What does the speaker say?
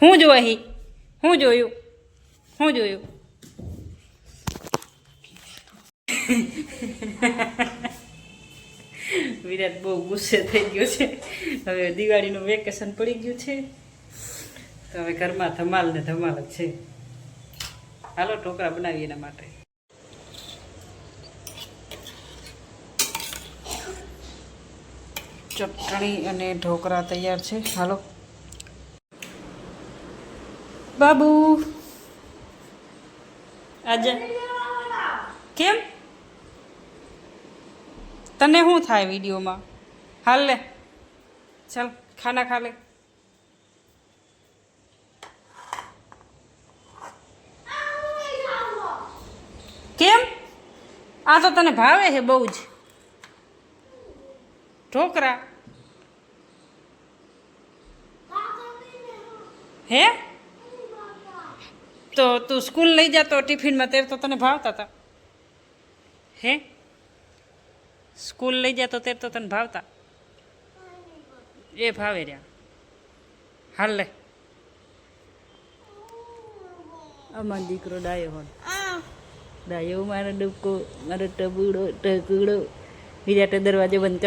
હું જોઈ હું જોયું હું જોયું વિરાટ બહુ ગુસ્સે થઈ ગયો છે. હવે દિવાળીનું વેકેશન પડી ગયું છે તો હવે ઘરમાં ધમાલ ને ધમાલ જ છે. હાલો ઢોકળા બનાવીએ એના માટે. ચટણી અને ઢોકળા તૈયાર છે. હાલો બાબુ આજે કેમ તને શું થાય વિડીયોમાં? હાલ લે ચાલ ખાના ખા લે. કેમ આ તો તને ભાવે છે બહુ જ ઢોકળા હે? તો તું સ્કૂલ લઈ જતો ટિફિનમાં ત્યારે તો તને ભાવતા હતા હે? સ્કૂલ લઈ જતો ત્યારે તો તને ભાવતા એ ભાવે રહ્યા. હાલ લે અમારો દીકરો ડાયો હોય ડાયો મારો ડૂબકો મારો ટબુડો ટકુડો. બીજા દરવાજો બંધ